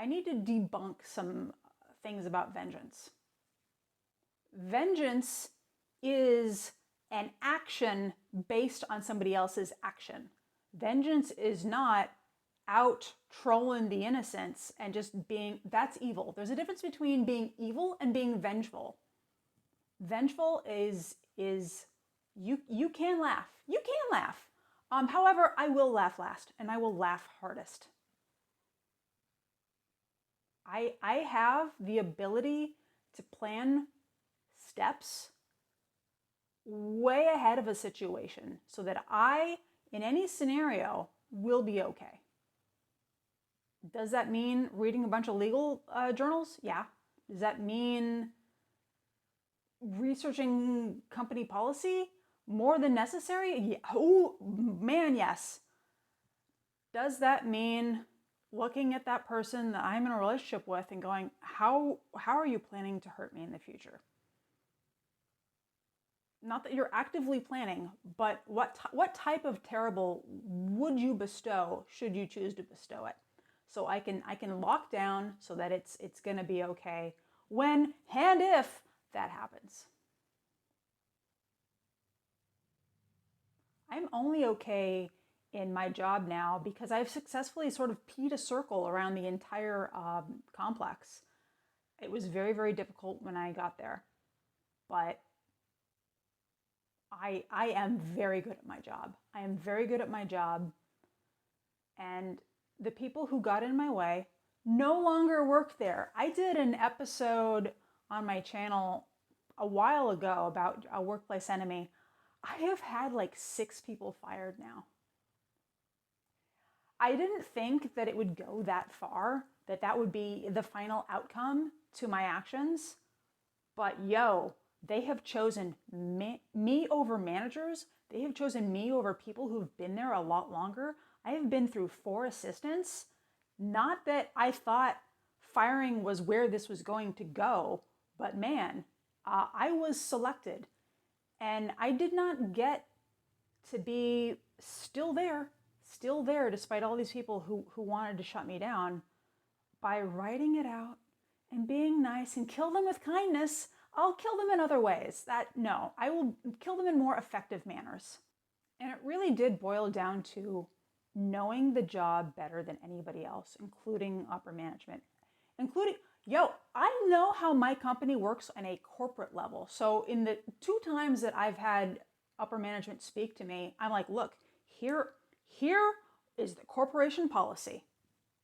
I need to debunk some things about vengeance. Vengeance is an action based on somebody else's action. Vengeance is not out trolling the innocents and just being, that's evil. There's a difference between being evil and being vengeful. Vengeful is you can laugh. You can laugh. However, I will laugh last and I will laugh hardest. I have the ability to plan steps way ahead of a situation so that I, in any scenario, will be okay. Does that mean reading a bunch of legal journals? Yeah. Does that mean researching company policy more than necessary? Yeah. Oh, man, yes. Does that mean looking at that person that I'm in a relationship with and going, how are you planning to hurt me in the future? Not that you're actively planning, but what type of terrible would you bestow should you choose to bestow it? So I can lock down so that it's going to be okay when and if that happens. I'm only okay in my job now because I've successfully sort of peed a circle around the entire complex. It was very, very difficult when I got there, but I am very good at my job. I am very good at my job, and the people who got in my way no longer work there. I did an episode on my channel a while ago about a workplace enemy. I have had like 6 people fired now. I didn't think that it would go that far, that would be the final outcome to my actions. But they have chosen me over managers. They have chosen me over people who've been there a lot longer. I have been through 4 assistants. Not that I thought firing was where this was going to go, but man, I was selected. And I did not get to be still there despite all these people who wanted to shut me down, by writing it out and being nice and kill them with kindness. I'll kill them in other ways. I will kill them in more effective manners. And it really did boil down to knowing the job better than anybody else, including upper management. I know how my company works on a corporate level. So in the 2 times that I've had upper management speak to me, I'm like, look, here is the corporation policy.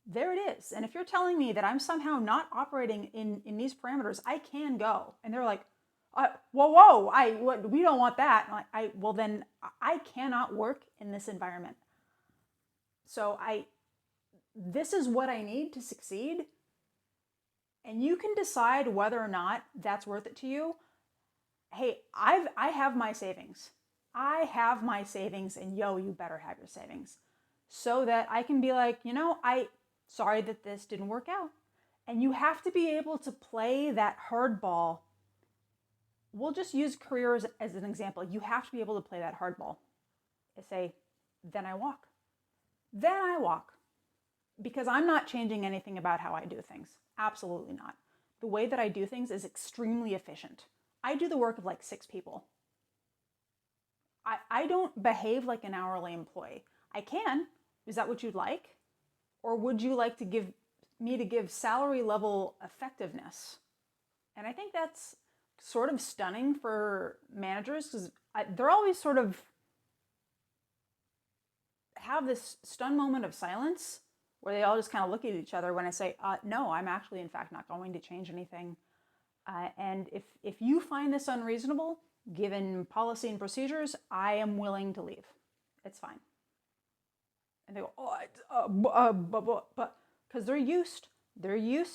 There it is. And if you're telling me that I'm somehow not operating in these parameters, I can go. And they're like, whoa, we don't want that. Well, then I cannot work in this environment. So this is what I need to succeed. And you can decide whether or not that's worth it to you. Hey, I have my savings. I have my savings, and you better have your savings. So that I can be like, sorry that this didn't work out. And you have to be able to play that hardball. We'll just use careers as an example. You have to be able to play that hardball. I say, then I walk. Then I walk. Because I'm not changing anything about how I do things. Absolutely not. The way that I do things is extremely efficient. I do the work of like 6 people. I don't behave like an hourly employee. I can. Is that what you'd like? Or would you like to give salary level effectiveness? And I think that's sort of stunning for managers, because they're always sort of have this stunned moment of silence where they all just kind of look at each other when I say, no, I'm actually, in fact, not going to change anything. And if you find this unreasonable, given policy and procedures, I am willing to leave. It's fine. And they go, but because they're used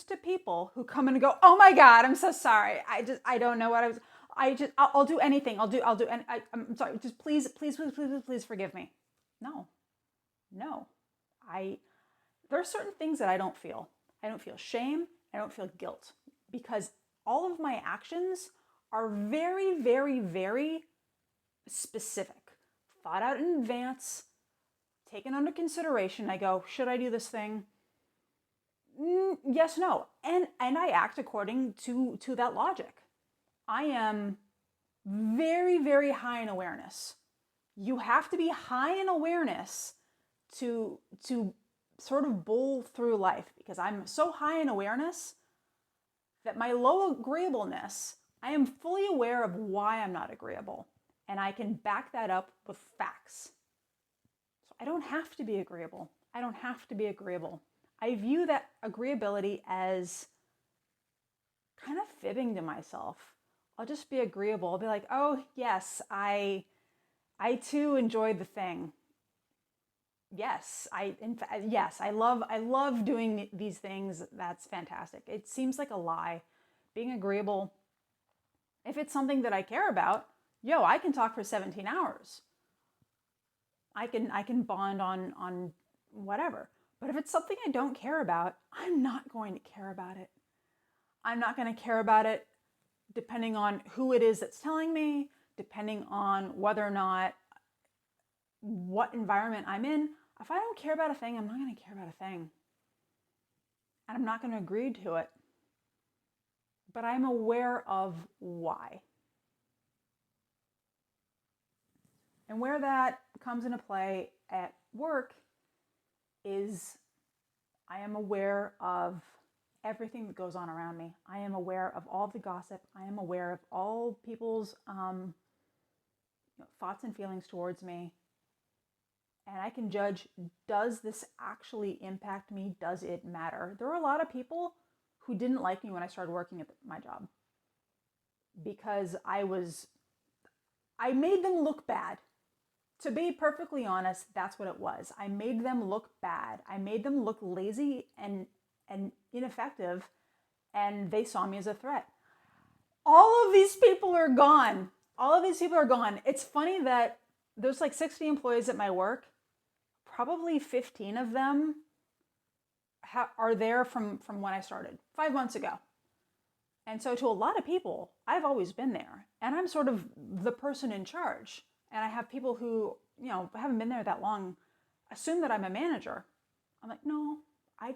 to people who come in and go, oh my God, I'm so sorry. I don't know what I'll do anything. I'll do, and I'm sorry, just please forgive me. No. There are certain things that I don't feel. I don't feel shame. I don't feel guilt, because all of my actions are very, very, very specific, thought out in advance, taken under consideration. I go, should I do this thing? Yes, no. And I act according to that logic. I am very, very high in awareness. You have to be high in awareness to sort of bowl through life, because I'm so high in awareness that my low agreeableness, I am fully aware of why I'm not agreeable, and I can back that up with facts. So I don't have to be agreeable. I don't have to be agreeable. I view that agreeability as kind of fibbing to myself. I'll just be agreeable. I'll be like, oh yes, I too enjoyed the thing. Yes, yes, I love doing these things. That's fantastic. It seems like a lie. Being agreeable, if it's something that I care about, yo, I can talk for 17 hours. I can bond on whatever. But if it's something I don't care about, I'm not going to care about it. I'm not going to care about it depending on who it is that's telling me, depending on whether or not what environment I'm in. If I don't care about a thing, I'm not going to care about a thing. And I'm not going to agree to it. But I'm aware of why. And where that comes into play at work is I am aware of everything that goes on around me. I am aware of all the gossip. I am aware of all people's thoughts and feelings towards me. And I can judge, does this actually impact me? Does it matter? There were a lot of people who didn't like me when I started working at my job because I made them look bad. To be perfectly honest, that's what it was. I made them look bad. I made them look lazy and ineffective, and they saw me as a threat. All of these people are gone. All of these people are gone. It's funny that there's like 60 employees at my work. Probably 15 of them are there from when I started 5 months ago. And so to a lot of people, I've always been there. And I'm sort of the person in charge. And I have people who, haven't been there that long, assume that I'm a manager. I'm like, no, I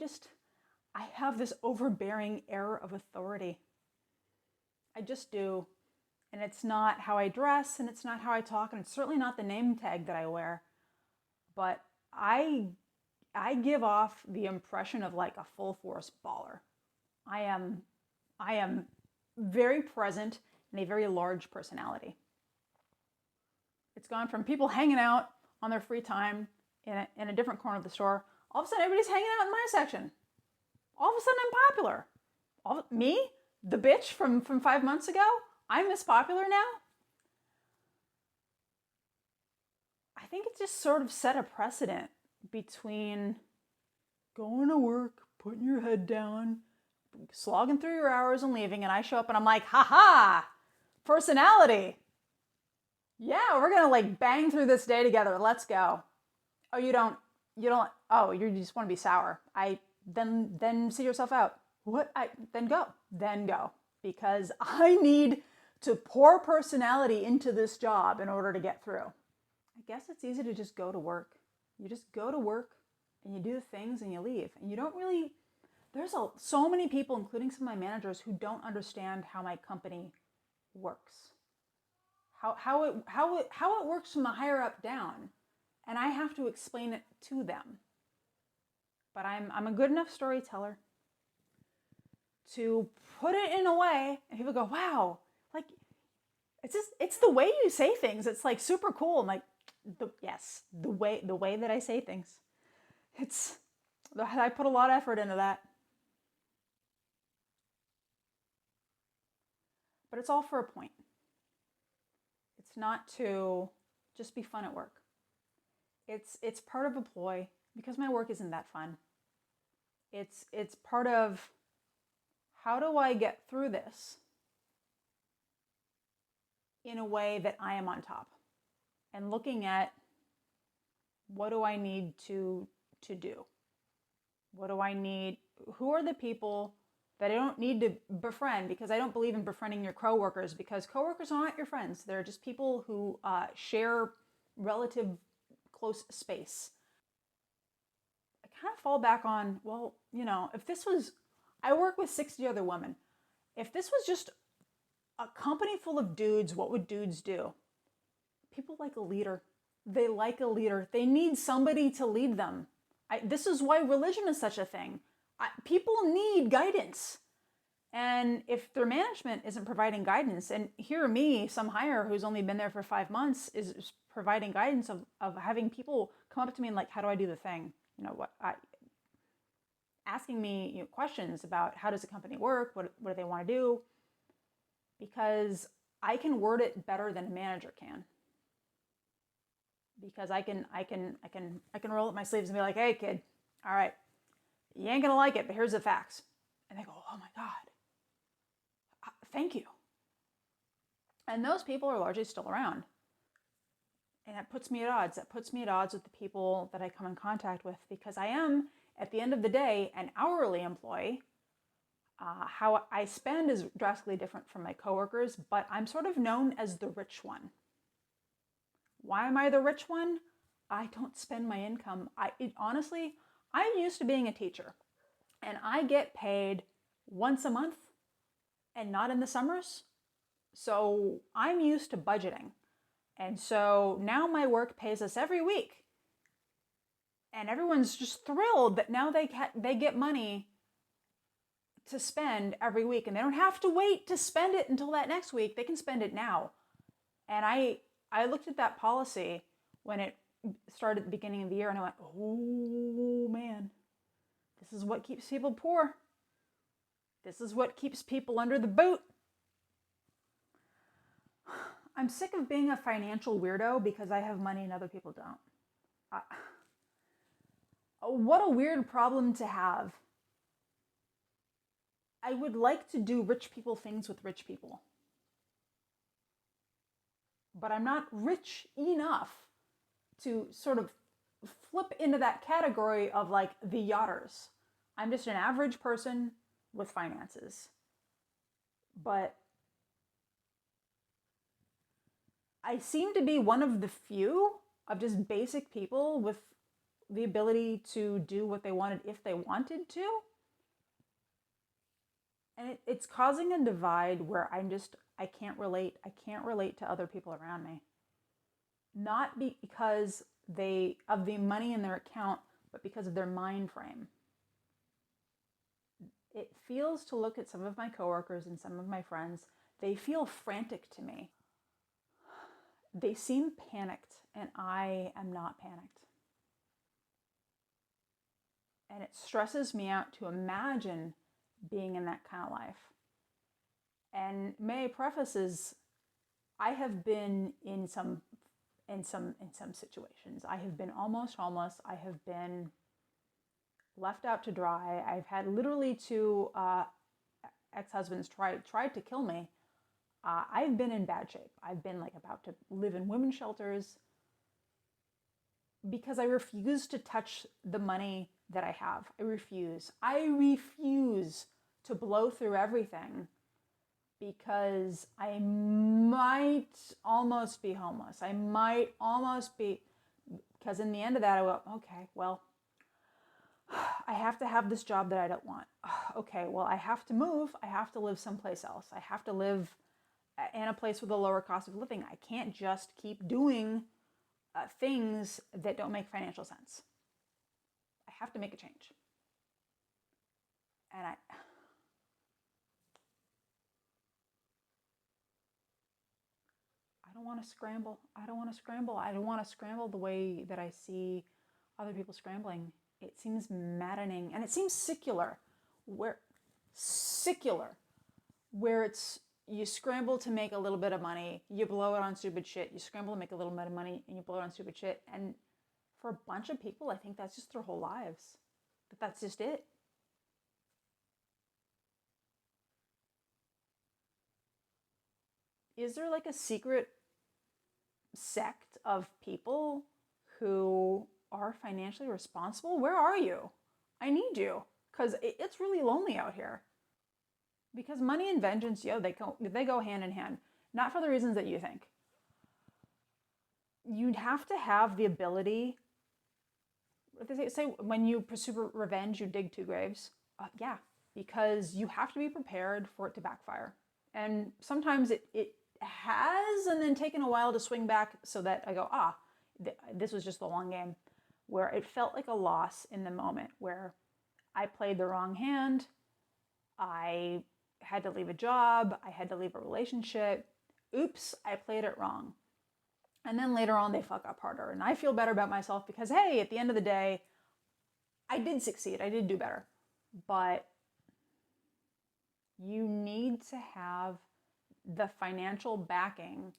have this overbearing air of authority. I just do. And it's not how I dress, and it's not how I talk, and it's certainly not the name tag that I wear. But I give off the impression of like a full force baller. I am very present and a very large personality. It's gone from people hanging out on their free time in a different corner of the store. All of a sudden, everybody's hanging out in my section. All of a sudden, I'm popular. Me, the bitch from 5 months ago, I'm Miss Popular now. I think it just sort of set a precedent between going to work, putting your head down, slogging through your hours and leaving, and I show up and I'm like, ha, personality. Yeah, we're gonna like bang through this day together. Let's go. Oh, you don't, oh, you just want to be sour. Then see yourself out. What? Then go. Because I need to pour personality into this job in order to get through. I guess it's easy to just go to work. You just go to work and you do the things and you leave. And you don't really, so many people, including some of my managers, who don't understand how my company works. How it works from the higher up down. And I have to explain it to them. But I'm a good enough storyteller to put it in a way and people go, wow, like it's the way you say things. It's like super cool. I'm like, the way that I say things. I put a lot of effort into that. But it's all for a point. It's not to just be fun at work. It's part of a ploy because my work isn't that fun. It's part of, how do I get through this in a way that I am on top? And looking at, what do I need to do? What do I need? Who are the people that I don't need to befriend? Because I don't believe in befriending your coworkers, because coworkers are not your friends. They're just people who share relative close space. I kind of fall back on, well, if this was, I work with 60 other women. If this was just a company full of dudes, what would dudes do? People like a leader. They like a leader. They need somebody to lead them. This is why religion is such a thing. People need guidance. And if their management isn't providing guidance, and here me, some hire who's only been there for 5 months, is providing guidance of having people come up to me and like, how do I do the thing? Asking me questions about how does a company work? What do they want to do? Because I can word it better than a manager can. Because I can roll up my sleeves and be like, hey kid, all right, you ain't gonna like it, but here's the facts. And they go, oh my God, thank you. And those people are largely still around. And that puts me at odds. That puts me at odds with the people that I come in contact with, because I am, at the end of the day, an hourly employee. How I spend is drastically different from my coworkers, but I'm sort of known as the rich one. Why am I the rich one? I don't spend my income. Honestly, I'm used to being a teacher, and I get paid once a month and not in the summers. So I'm used to budgeting. And so now my work pays us every week. And everyone's just thrilled that now they get money to spend every week, and they don't have to wait to spend it until that next week. They can spend it now. And I looked at that policy when it started at the beginning of the year, and I went, oh man, this is what keeps people poor. This is what keeps people under the boot. I'm sick of being a financial weirdo because I have money and other people don't. What a weird problem to have. I would like to do rich people things with rich people. But I'm not rich enough to sort of flip into that category of like the yachters. I'm just an average person with finances. But I seem to be one of the few of just basic people with the ability to do what they wanted if they wanted to. And it's causing a divide where I can't relate. I can't relate to other people around me. Not because of the money in their account, but because of their mind frame. It feels, to look at some of my coworkers and some of my friends, they feel frantic to me. They seem panicked, and I am not panicked. And it stresses me out to imagine being in that kind of life. And may I preface is, I have been in some situations. I have been almost homeless. I have been left out to dry. I've had literally 2 ex-husbands tried to kill me. I've been in bad shape. I've been like about to live in women's shelters because I refuse to touch the money that I have. I refuse to blow through everything because I might almost be homeless. I might almost be, because in the end of that, I go, okay, well, I have to have this job that I don't want. Okay, well, I have to move. I have to live someplace else. I have to live in a place with a lower cost of living. I can't just keep doing things that don't make financial sense. I have to make a change. And I don't want to scramble. I don't want to scramble the way that I see other people scrambling. It seems maddening, and it seems secular, where it's, you scramble to make a little bit of money, you blow it on stupid shit. You scramble to make a little bit of money, and you blow it on stupid shit. And for a bunch of people, I think that's just their whole lives. That's just it. Is there like a secret sect of people who are financially responsible? Where are you? I need you, because it's really lonely out here. Because money and vengeance, they go hand in hand. Not for the reasons that you think. You'd have to have the ability what they say, when you pursue revenge, you dig two graves. Yeah, because you have to be prepared for it to backfire. And sometimes it has, and then taken a while to swing back so that I go, this was just the long game, where it felt like a loss in the moment, where I played the wrong hand. I had to leave a job. I had to leave a relationship. Oops, I played it wrong. And then later on, they fuck up harder. And I feel better about myself because, hey, at the end of the day, I did succeed. I did do better. But you need to have the financial backing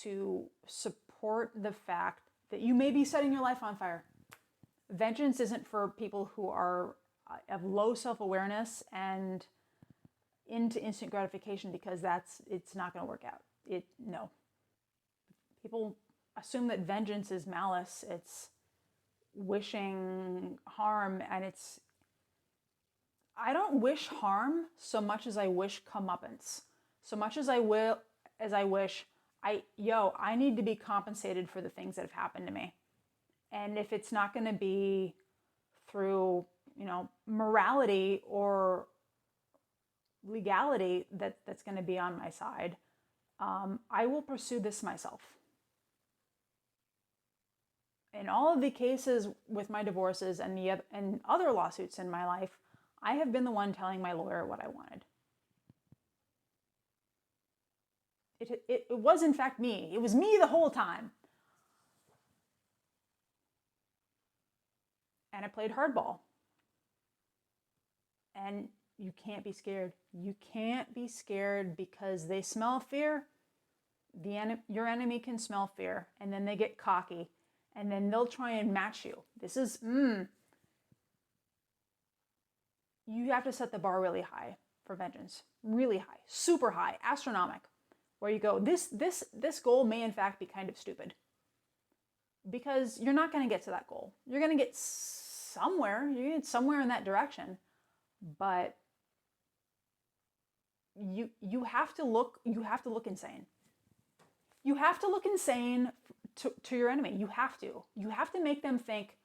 to support the fact that you may be setting your life on fire. Vengeance isn't for people who are of low self-awareness and into instant gratification, because it's not going to work out. No. People assume that vengeance is malice. It's wishing harm, and I don't wish harm so much as I wish comeuppance. So much as I wish I need to be compensated for the things that have happened to me. And if it's not going to be through, morality or legality that's going to be on my side, I will pursue this myself. In all of the cases with my divorces and other lawsuits in my life, I have been the one telling my lawyer what I wanted. It was in fact me. It was me the whole time. And I played hardball. And you can't be scared. You can't be scared because they smell fear. Your enemy can smell fear, and then they get cocky, and then they'll try and match you. This is, you have to set the bar really high for vengeance. Really high, super high, astronomical, where you go, this goal may in fact be kind of stupid. Because you're not going to get to that goal. You're going to get somewhere. You're going to get somewhere in that direction. But you have to look insane. You have to look insane to your enemy. You have to make them think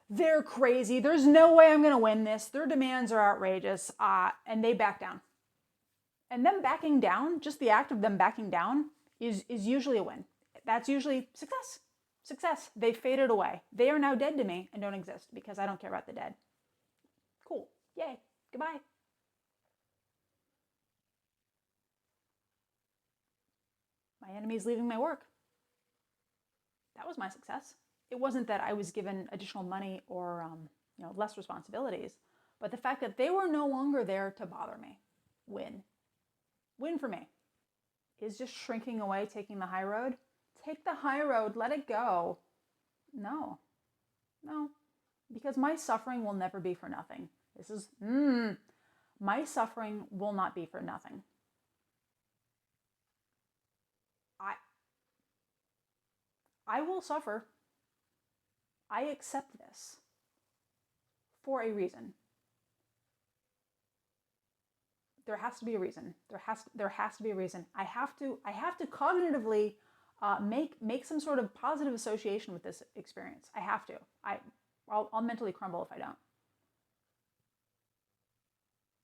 they're crazy. There's no way I'm going to win this. Their demands are outrageous. And they back down. And them backing down, just the act of them backing down is usually a win. That's usually success. Success. They faded away. They are now dead to me and don't exist because I don't care about the dead. Cool. Yay. Goodbye. My enemy's leaving my work. That was my success. It wasn't that I was given additional money or less responsibilities, but the fact that they were no longer there to bother me. Win. Win for me. Is just shrinking away taking the high road? Take the high road. Let it go. No. Because my suffering will never be for nothing. My suffering will not be for nothing. I will suffer. I accept this for a reason. There has to be a reason. There has to be a reason. I have to cognitively make some sort of positive association with this experience. I have to. I'll mentally crumble if I don't.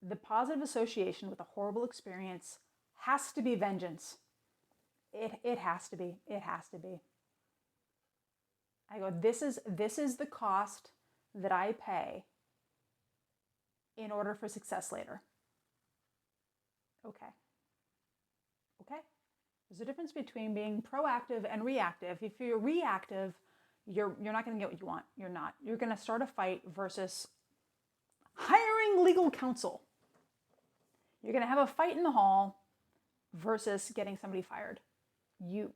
The positive association with a horrible experience has to be vengeance. It has to be. It has to be. I go, this is the cost that I pay in order for success later. Okay. There's a difference between being proactive and reactive. If you're reactive, you're not going to get what you want. You're not. You're going to start a fight versus hiring legal counsel. You're going to have a fight in the hall versus getting somebody fired. You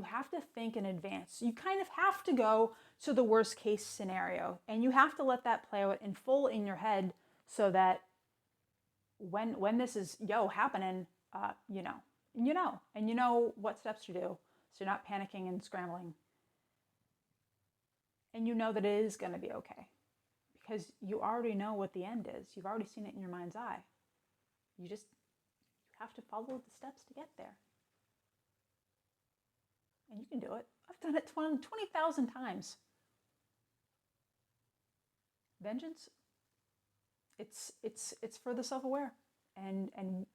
have to think in advance. You kind of have to go to the worst case scenario, and you have to let that play out in full in your head so that when this is happening, you know what steps to do, so you're not panicking and scrambling, and you know that it is going to be okay because you already know what the end is. You've already seen it in your mind's eye. You have to follow the steps to get there. And you can do it. I've done it 20,000 times. vengeance, it's for the self-aware. And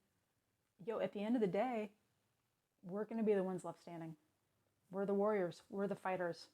yo, at the end of the day, we're going to be the ones left standing. We're the warriors. We're the fighters.